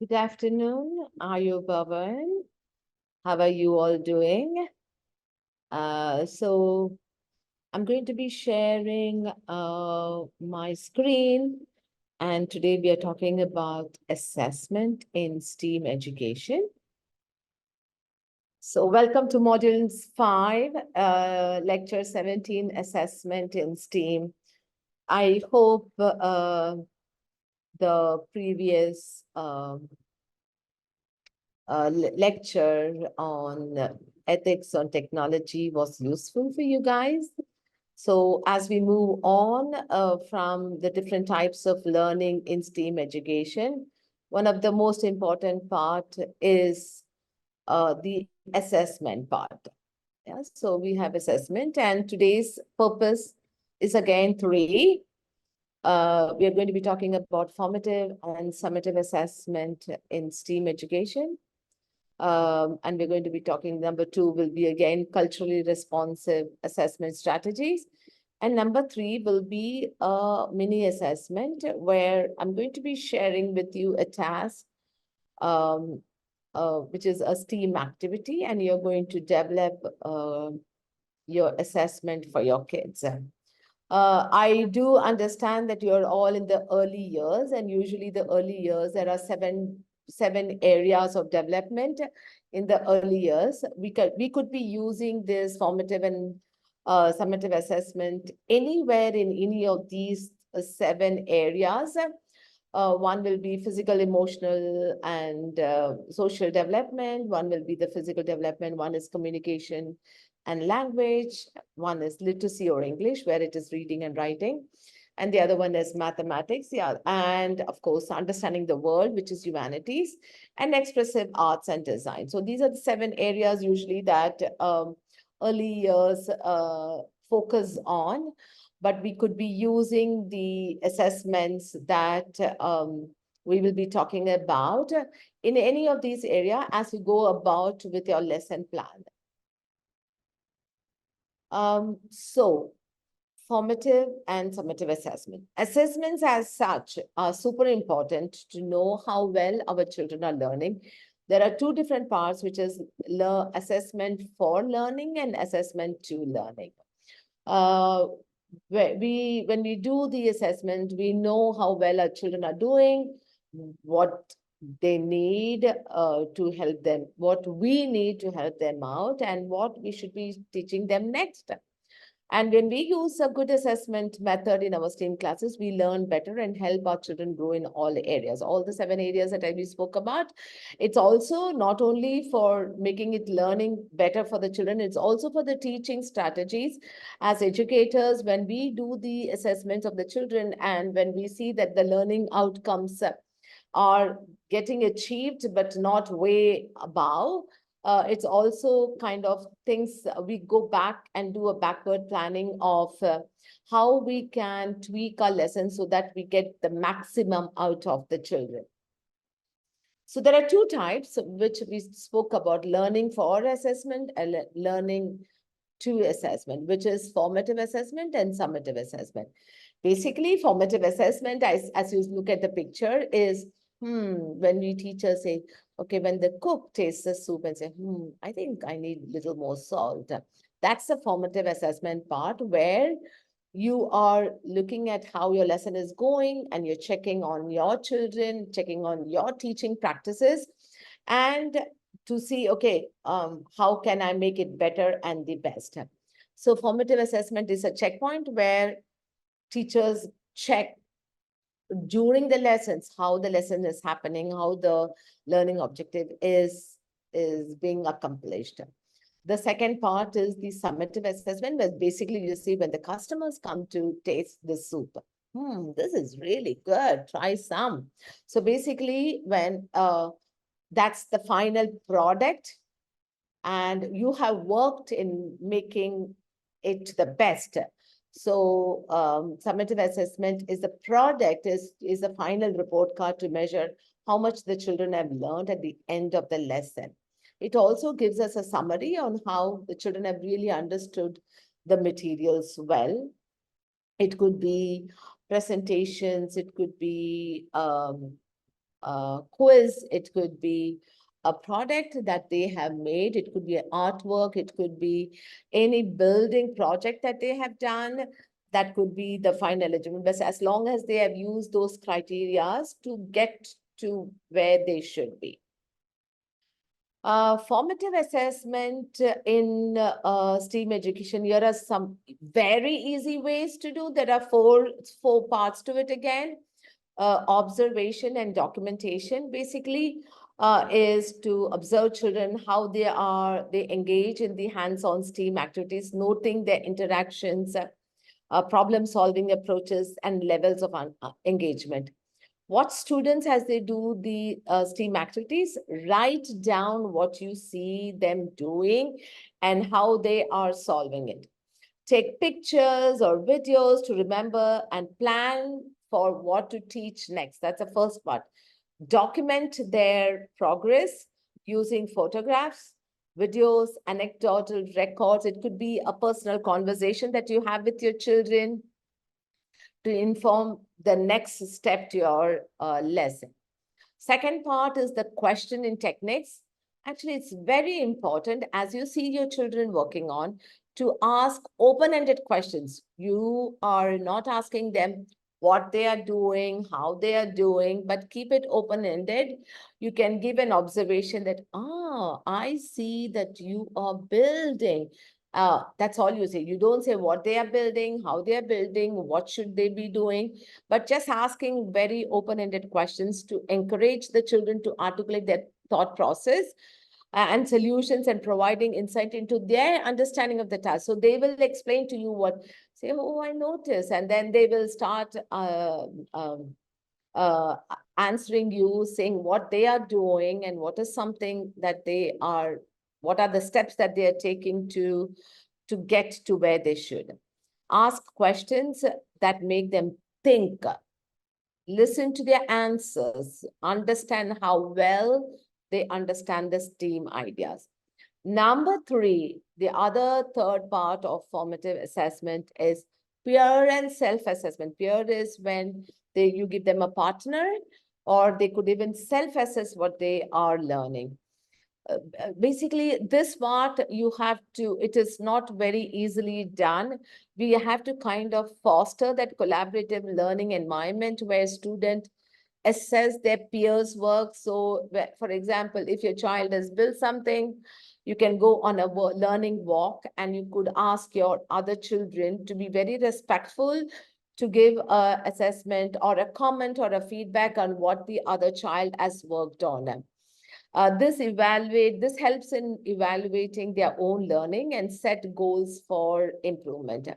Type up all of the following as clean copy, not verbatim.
Good afternoon. Are you Bhavan? How are you all doing? So I'm going to be sharing my screen, and today we are talking about assessment in STEAM education. So welcome to Module 5, Lecture 17, Assessment in STEAM. I hope the previous lecture on ethics on technology was useful for you guys. So as we move on from the different types of learning in STEAM education, one of the most important part is the assessment part. Yeah, so we have assessment, and today's purpose is again three. We are going to be talking about formative and summative assessment in STEAM education. And we're going to be talking, number 2 will be again culturally responsive assessment strategies. And number 3 will be a mini assessment where I'm going to be sharing with you a task, which is a STEAM activity, and you're going to develop your assessment for your kids. I do understand that you're all in the early years, and usually the early years, there are seven areas of development in the early years. We could be using this formative and summative assessment anywhere in any of these 7 areas. One will be physical, emotional, and social development. One will be the physical development. One is communication and language. One is literacy or English, where it is reading and writing. And the other one is mathematics, yeah, and of course, understanding the world, which is humanities, and expressive arts and design. So these are the 7 areas usually that early years focus on, but we could be using the assessments that we will be talking about in any of these areas as you go about with your lesson plan. So formative and summative assessment. Assessments as such are super important to know how well our children are learning. There are 2 different parts, which is assessment for learning and assessment to learning. When we do the assessment, we know how well our children are doing, what they need to help them, what we need to help them out, and what we should be teaching them next. And when we use a good assessment method in our STEAM classes, we learn better and help our children grow in all areas, all the 7 areas that we spoke about. It's also not only for making it learning better for the children, it's also for the teaching strategies. As educators, when we do the assessments of the children and when we see that the learning outcomes are getting achieved, but not way above, it's also kind of things we go back and do a backward planning of how we can tweak our lessons so that we get the maximum out of the children. So there are 2 types which we spoke about: learning for assessment and learning to assessment, which is formative assessment and summative assessment. Basically, formative assessment, as you look at the picture, is when we teachers say, okay, when the cook tastes the soup and say, I think I need a little more salt. That's the formative assessment part where you are looking at how your lesson is going and you're checking on your children, checking on your teaching practices, and to see, okay, how can I make it better and the best? So formative assessment is a checkpoint where teachers check during the lessons how the lesson is happening, how the learning objective is being accomplished. The second part is the summative assessment, where basically you see when the customers come to taste the soup. This is really good, try some. So basically when that's the final product and you have worked in making it the best. So summative assessment is the product, is the final report card to measure how much the children have learned at the end of the lesson. It also gives us a summary on how the children have really understood the materials well. It could be presentations, it could be quiz, it could be a product that they have made, it could be an artwork, it could be any building project that they have done, that could be the final eligible, but as long as they have used those criteria to get to where they should be. Formative assessment in STEAM education. Here are some very easy ways to do. There are four parts to it again. Observation and documentation basically is to observe children, how they engage in the hands-on STEAM activities, noting their interactions, problem-solving approaches, and levels of engagement. What students, as they do the STEAM activities, write down what you see them doing and how they are solving it. Take pictures or videos to remember and plan for what to teach next. That's the first part. Document their progress using photographs, videos, anecdotal records. It could be a personal conversation that you have with your children to inform the next step to your lesson. Second part is the questioning techniques. Actually, it's very important as you see your children working on to ask open-ended questions. You are not asking them what they are doing, how they are doing, but keep it open-ended. You can give an observation that, I see that you are building. That's all you say. You don't say what they are building, how they are building, what should they be doing, but just asking very open-ended questions to encourage the children to articulate their thought process and solutions, and providing insight into their understanding of the task. So they will explain to you what, say, oh, I noticed, and then they will start answering you, saying what they are doing and what is something that they are, what are the steps that they are taking to get to where they should. Ask questions that make them think, listen to their answers, understand how well they understand the STEAM ideas. Number three, the other third part of formative assessment is peer and self-assessment. Peer is when you give them a partner, or they could even self-assess what they are learning. Basically, this part you have to, it is not very easily done. We have to kind of foster that collaborative learning environment where students assess their peers' work. So, for example, if your child has built something, you can go on a learning walk and you could ask your other children to be very respectful, to give an assessment or a comment or a feedback on what the other child has worked on. This helps in evaluating their own learning and set goals for improvement.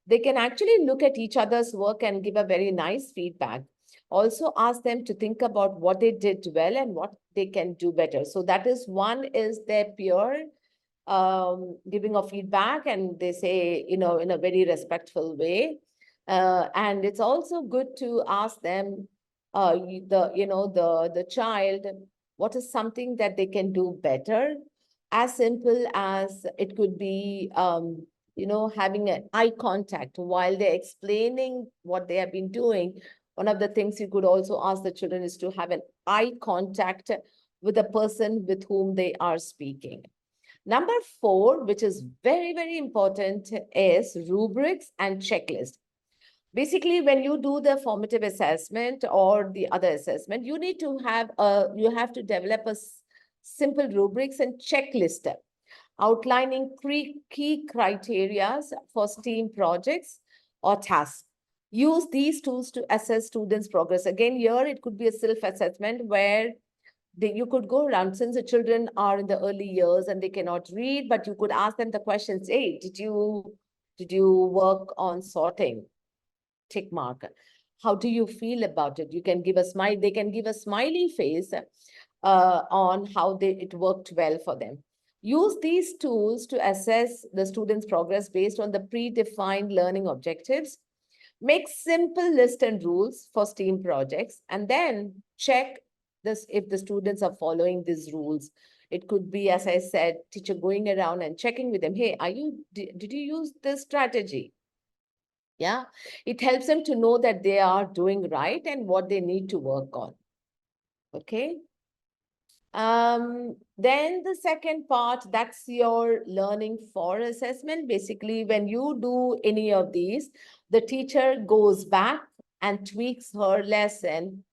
They can actually look at each other's work and give a very nice feedback. Also ask them to think about what they did well and what they can do better. So that is, one is their peer giving of feedback, and they say, in a very respectful way. And it's also good to ask them, the child, what is something that they can do better? As simple as it could be, having an eye contact while they're explaining what they have been doing. One of the things you could also ask the children is to have an eye contact with the person with whom they are speaking. Number 4, which is very, very important, is rubrics and checklist. Basically, when you do the formative assessment or the other assessment, you need to have you have to develop a simple rubrics and checklist outlining 3 key criteria for STEAM projects or tasks. Use these tools to assess students' progress. Again, here it could be a self-assessment where you could go around, since the children are in the early years and they cannot read, but you could ask them the questions, hey, did you work on sorting? Tick mark. How do you feel about it? You can give a smile. They can give a smiley face on how it worked well for them. Use these tools to assess the students' progress based on the predefined learning objectives. Make simple list and rules for STEAM projects, and then check this if the students are following these rules. It could be, as I said, teacher going around and checking with them. Hey, did you use this strategy? Yeah, it helps them to know that they are doing right and what they need to work on. Okay. Then the second part, that's your learning for assessment. Basically, when you do any of these, the teacher goes back and tweaks her lesson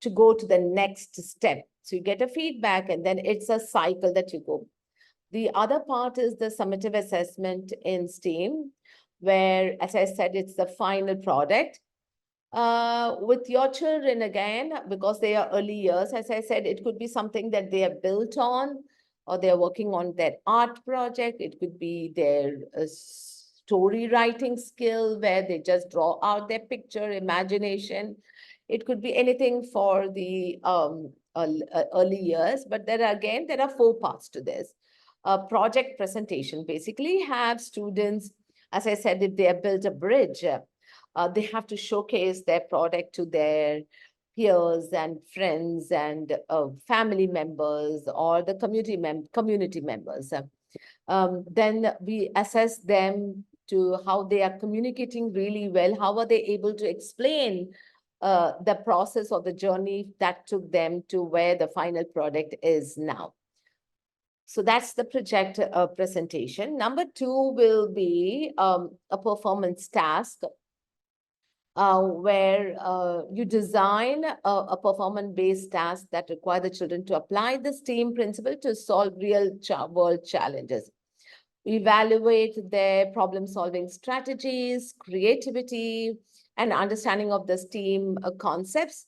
to go to the next step. So you get a feedback and then it's a cycle that you go. The other part is the summative assessment in STEAM, where, as I said, it's the final product. With your children, again, because they are early years, as I said, it could be something that they are built on, or they're working on their art project. It could be their story writing skill, where they just draw out their picture, imagination. It could be anything for the early years, but there are 4 parts to this. A project presentation basically have students, as I said, if they have built a bridge, they have to showcase their product to their peers and friends and family members or the community members. Then we assess them to how they are communicating really well. How are they able to explain the process or the journey that took them to where the final product is now? So that's the project presentation. Number 2 will be a performance task, where you design a performance-based task that require the children to apply the STEAM principle to solve real world challenges. Evaluate their problem-solving strategies, creativity, and understanding of the STEAM concepts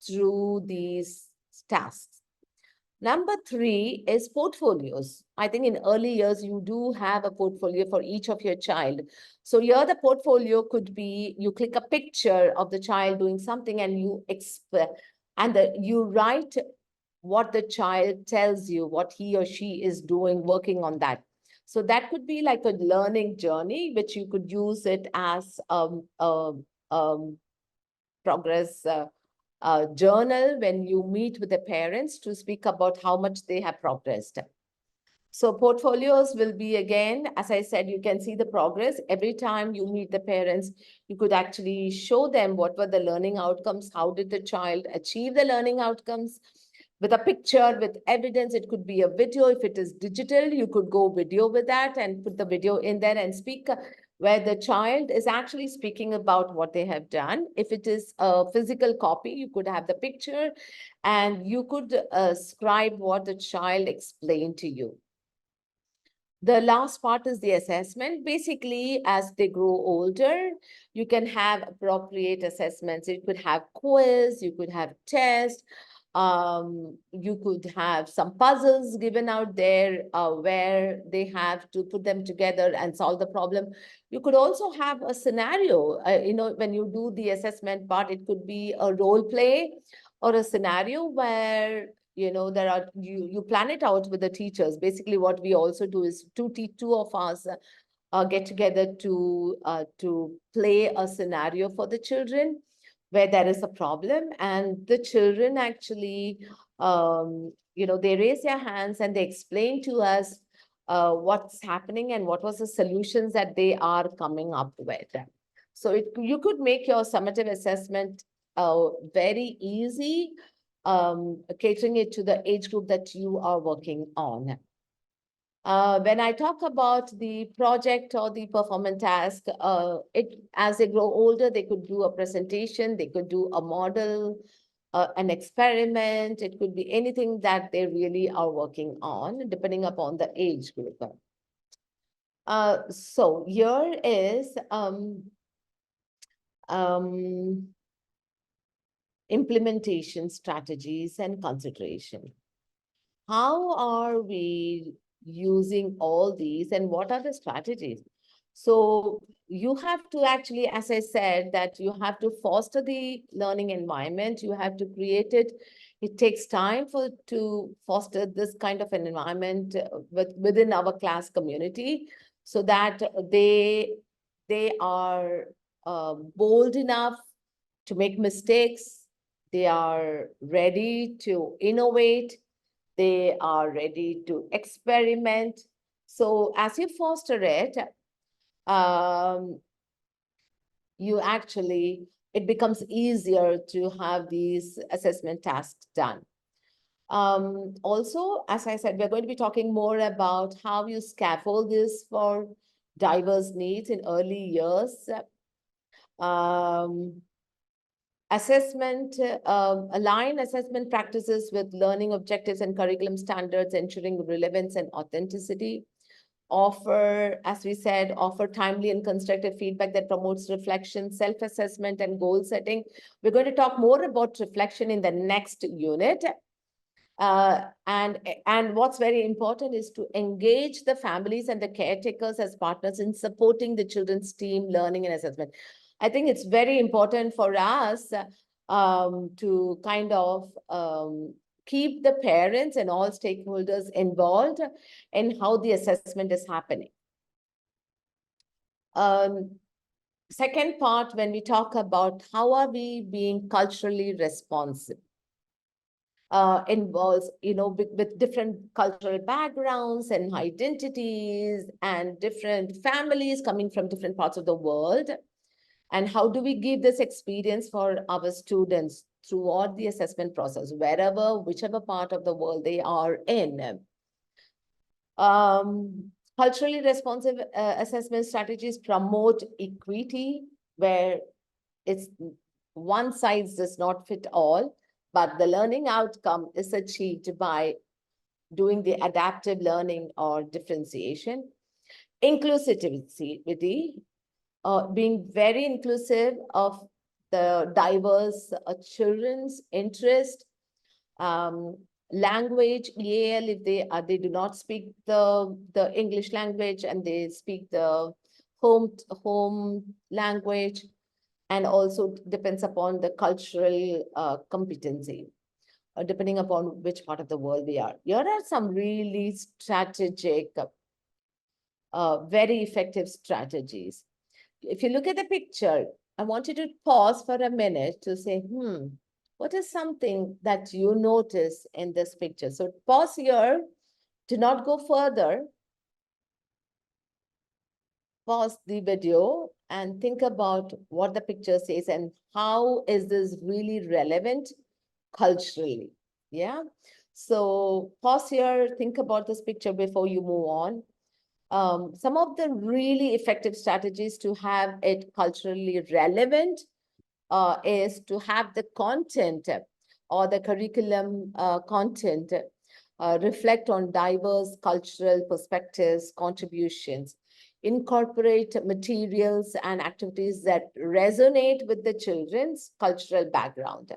through these tasks. Number 3 is portfolios. I think in early years, you do have a portfolio for each of your child. So here the portfolio could be, you click a picture of the child doing something and you write what the child tells you, what he or she is doing, working on that. So that could be like a learning journey, which you could use it as progress journal when you meet with the parents to speak about how much they have progressed. So portfolios will be, again, as I said, you can see the progress. Every time you meet the parents, you could actually show them what were the learning outcomes, how did the child achieve the learning outcomes, with a picture, with evidence. It could be a video. If it is digital, you could go video with that and put the video in there and speak, where the child is actually speaking about what they have done. If it is a physical copy, you could have the picture and you could scribe what the child explained to you. The last part is the assessment. Basically, as they grow older, you can have appropriate assessments. You could have quiz, you could have test, you could have some puzzles given out there where they have to put them together and solve the problem. You could also have a scenario, when you do the assessment part, it could be a role play or a scenario where you plan it out with the teachers. Basically, what we also do is two of us get together to play a scenario for the children where there is a problem, and the children actually they raise their hands and they explain to us what's happening and what was the solutions that they are coming up with. So you could make your summative assessment very easy, catering it to the age group that you are working on. When I talk about the project or the performance task, as they grow older, they could do a presentation, they could do a model, an experiment. It could be anything that they really are working on, depending upon the age group. So here is implementation strategies and consideration. How are we using all these and what are the strategies? So you have to actually, as I said, that you have to foster the learning environment. You have to create it. It takes time to foster this kind of an environment within our class community, so that they are bold enough to make mistakes. They are ready to innovate. They are ready to experiment. So as you foster it, you actually it becomes easier to have these assessment tasks done. Also, as I said, we're going to be talking more about how you scaffold this for diverse needs in early years. Align assessment practices with learning objectives and curriculum standards, ensuring relevance and authenticity. Offer, as we said, offer timely and constructive feedback that promotes reflection, self-assessment, and goal setting. We're going to talk more about reflection in the next unit. And what's very important is to engage the families and the caretakers as partners in supporting the children's team learning and assessment. I think it's very important for us to kind of keep the parents and all stakeholders involved in how the assessment is happening. Second part, when we talk about how are we being culturally responsive, involves, with different cultural backgrounds and identities and different families coming from different parts of the world. And how do we give this experience for our students throughout the assessment process, whichever part of the world they are in? Culturally responsive assessment strategies promote equity, where it's one size does not fit all, but the learning outcome is achieved by doing the adaptive learning or differentiation. Inclusivity, being very inclusive of the diverse children's interest. Language, EAL, if they do not speak the English language and they speak the home language, and also depends upon the cultural competency, depending upon which part of the world we are. Here are some really strategic, very effective strategies. If you look at the picture, I want you to pause for a minute to say, what is something that you notice in this picture? So pause here, do not go further. Pause the video and think about what the picture says and how is this really relevant culturally. Yeah. So pause here, think about this picture before you move on. Some of the really effective strategies to have it culturally relevant is to have the content or the curriculum content reflect on diverse cultural perspectives, contributions, incorporate materials and activities that resonate with the children's cultural background.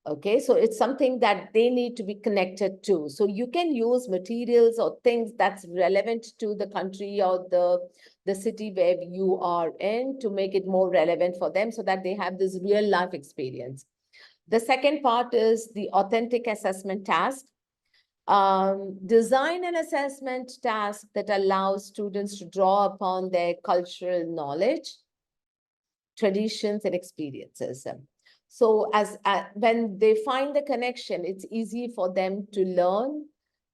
Okay, so it's something that they need to be connected to. So you can use materials or things that's relevant to the country or the city where you are in to make it more relevant for them so that they have this real life experience. The second part is the authentic assessment task. Design an assessment task that allows students to draw upon their cultural knowledge, traditions, and experiences. So when they find the connection, it's easy for them to learn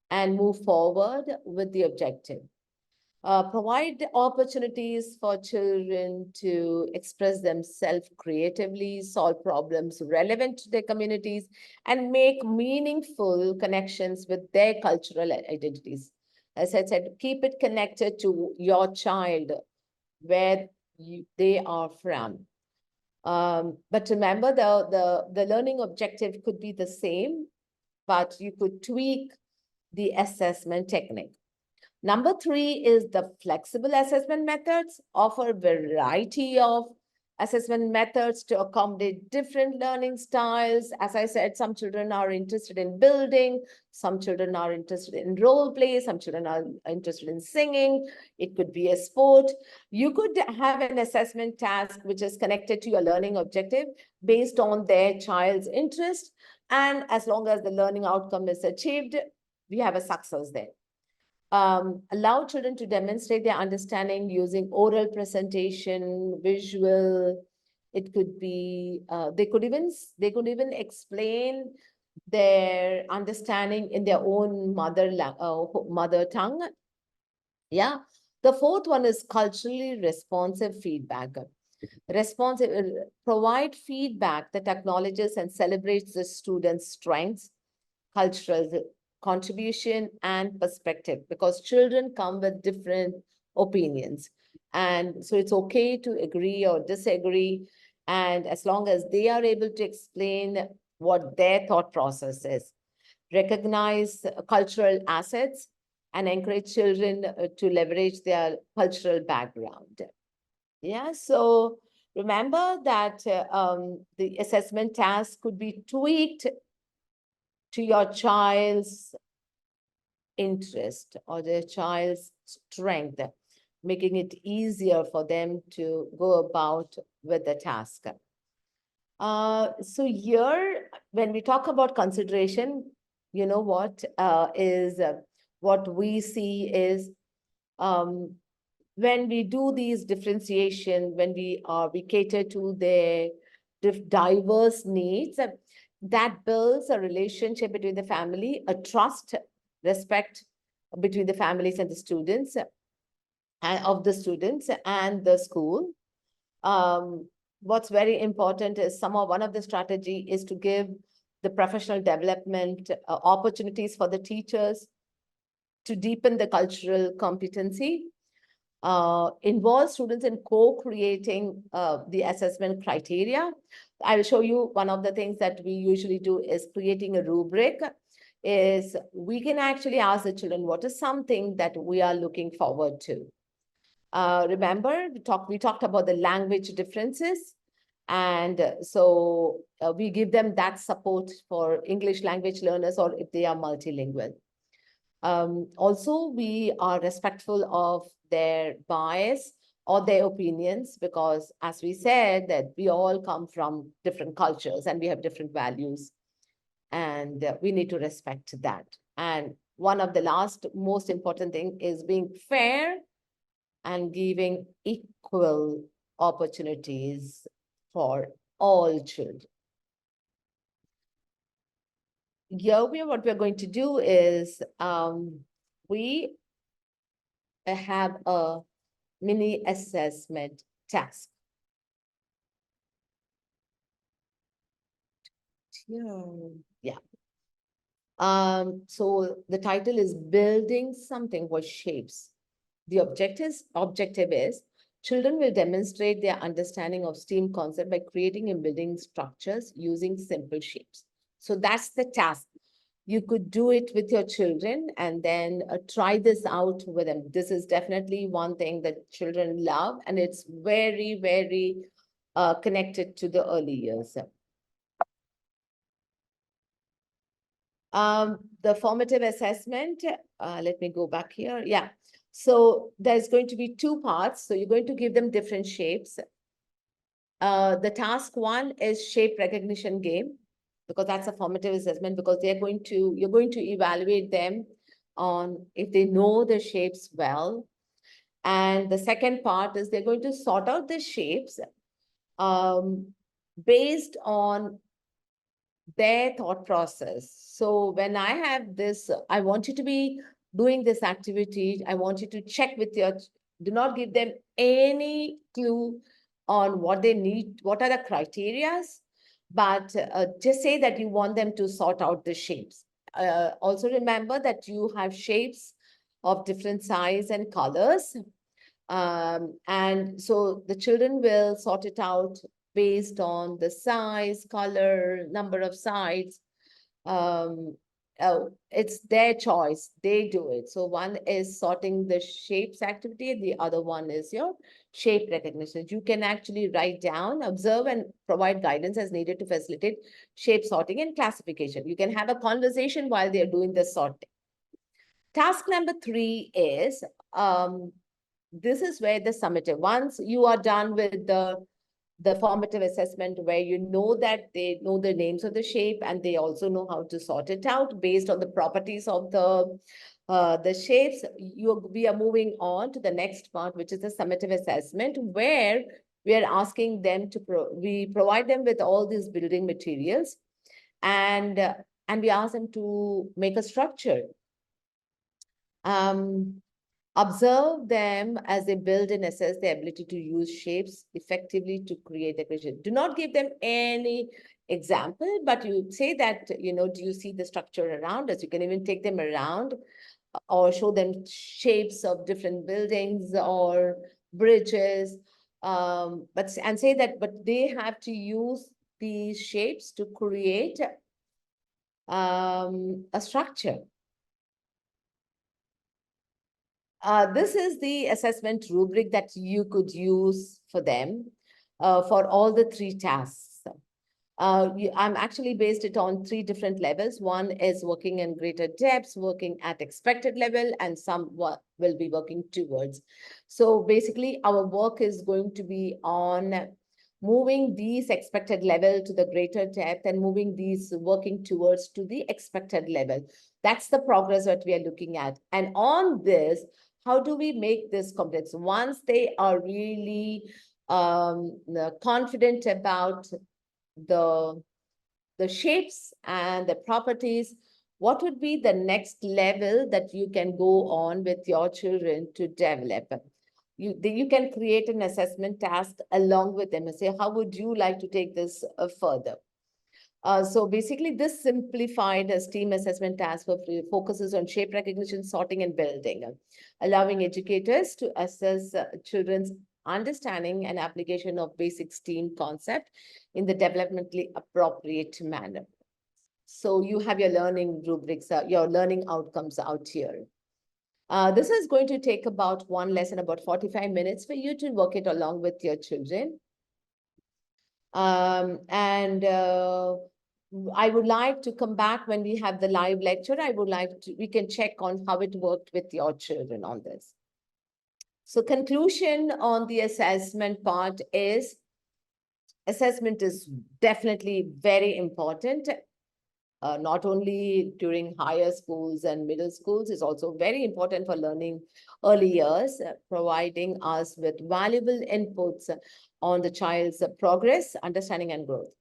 and move forward with the objective. Provide opportunities for children to express themselves creatively, solve problems relevant to their communities, and make meaningful connections with their cultural identities. As I said, keep it connected to your child, where they are from. But remember, the learning objective could be the same, but you could tweak the assessment technique. Number 3 is the flexible assessment methods. Offer variety of assessment methods to accommodate different learning styles. As I said, some children are interested in building, some children are interested in role play, some children are interested in singing. It could be a sport. You could have an assessment task which is connected to your learning objective based on their child's interest. And as long as the learning outcome is achieved, we have a success there. Allow children to demonstrate their understanding using oral presentation, visual. It could be, they could even explain their understanding in their own mother tongue. Yeah. The fourth one is culturally responsive feedback. Provide feedback that acknowledges and celebrates the student's strengths, cultural contribution, and perspective, because children come with different opinions. And so it's okay to agree or disagree. And as long as they are able to explain what their thought process is, recognize cultural assets, and encourage children to leverage their cultural background. Yeah, so remember that the assessment task could be tweaked to your child's interest or their child's strength, making it easier for them to go about with the task. So here, when we talk about consideration, you know what we see is when we do these differentiation, when we cater to their diverse needs, that builds a relationship between the family, a trust, respect between the families and the students, of the students and the school. What's very important is one of the strategy is to give the professional development opportunities for the teachers to deepen the cultural competency, involve students in co-creating the assessment criteria. I will show you one of the things that we usually do is creating a rubric. Is we can actually ask the children, what is something that we are looking forward to? Remember, we talked about the language differences. And so we give them that support for English language learners or if they are multilingual. Also, we are respectful of their bias or their opinions, because as we said, that we all come from different cultures and we have different values, and we need to respect that. And one of the last most important thing is being fair and giving equal opportunities for all children. Here, what we're going to do is we have a mini assessment task. Yeah. So the title is Building Something with Shapes. The objective is children will demonstrate their understanding of STEAM concept by creating and building structures using simple shapes. So that's the task. You could do it with your children and then try this out with them. This is definitely one thing that children love, and it's very, very connected to the early years. The formative assessment, let me go back here. Yeah. So there's going to be two parts. So you're going to give them different shapes. The task one is shape recognition game, because that's a formative assessment, because you're going to evaluate them on if they know the shapes well. And the second part is they're going to sort out the shapes based on their thought process. So when I have this, I want you to be doing this activity. I want you to check with do not give them any clue on what they need, what are the criterias, but just say that you want them to sort out the shapes. Also remember that you have shapes of different size and colors. And so the children will sort it out based on the size, color, number of sides. It's their choice. They do it. So one is sorting the shapes activity, the other one is your shape recognition. You can actually write down, observe, and provide guidance as needed to facilitate shape sorting and classification. You can have a conversation while they're doing the sorting. Task number 3 is, this is where the summative, once you are done with the formative assessment, where you know that they know the names of the shape and they also know how to sort it out based on the properties of the shapes, we are moving on to the next part, which is the summative assessment, where we are asking them to we provide them with all these building materials, and we ask them to make a structure. Observe them as they build and assess their ability to use shapes effectively to create a creation. Do not give them any example, but you say that, do you see the structure around us? You can even take them around or show them shapes of different buildings or bridges, and say that, but they have to use these shapes to create a structure. This is the assessment rubric that you could use for them for all the 3 tasks. I'm actually based it on 3 different levels. One is working in greater depths, working at expected level, and some will be working towards. So basically, our work is going to be on moving these expected level to the greater depth and moving these working towards to the expected level. That's the progress that we are looking at. And on this, how do we make this complex? Once they are really confident about the shapes and the properties, what would be the next level that you can go on with your children to develop? You can create an assessment task along with them and say, how would you like to take this further? So basically, this simplified STEAM assessment task focuses on shape recognition, sorting, and building, allowing educators to assess children's understanding and application of basic STEAM concept in the developmentally appropriate manner. So you have your learning rubrics, your learning outcomes out here. This is going to take about one lesson, about 45 minutes for you to work it along with your children. I would like to come back when we have the live lecture. We can check on how it worked with your children on this. So conclusion on the assessment part is, assessment is definitely very important. Not only during higher schools and middle schools, is also very important for learning early years, providing us with valuable inputs on the child's progress, understanding, and growth.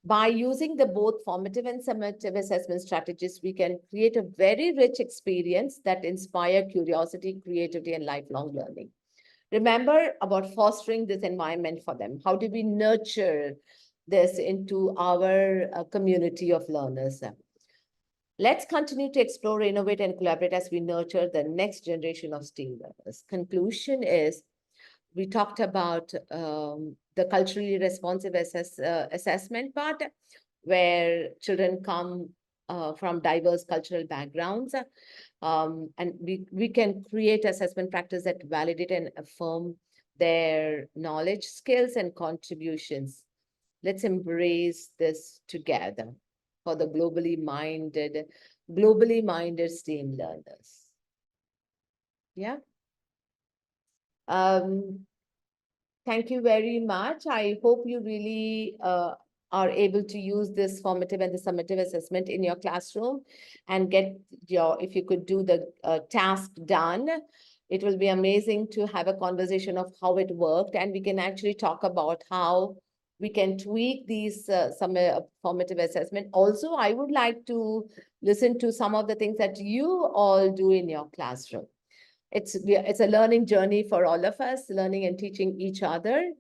By using the both formative and summative assessment strategies, we can create a very rich experience that inspire curiosity, creativity, and lifelong learning. Remember about fostering this environment for them. How do we nurture this into our community of learners? Let's continue to explore, innovate, and collaborate as we nurture the next generation of STEAM learners. Conclusion is, we talked about the culturally responsive assessment part, where children come from diverse cultural backgrounds. And we can create assessment practice that validate and affirm their knowledge, skills, and contributions. Let's embrace this together for the globally minded STEAM learners. Yeah. Thank you very much. I hope you really are able to use this formative and the summative assessment in your classroom and get if you could do the task done. It will be amazing to have a conversation of how it worked, and we can actually talk about how we can tweak these formative assessment. Also, I would like to listen to some of the things that you all do in your classroom. It's a learning journey for all of us, learning and teaching each other.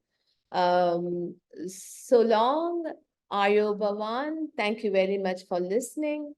So long, Ayo Bhavan. Thank you very much for listening.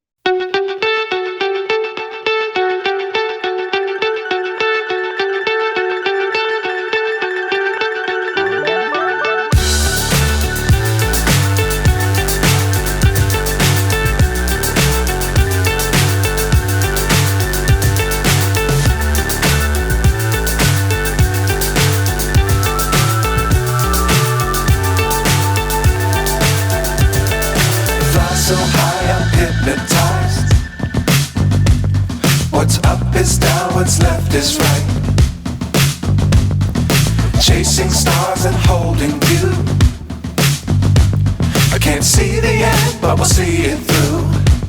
So high, I'm hypnotized. What's up is down, what's left is right. Chasing stars and holding you. I can't see the end, but we'll see it through.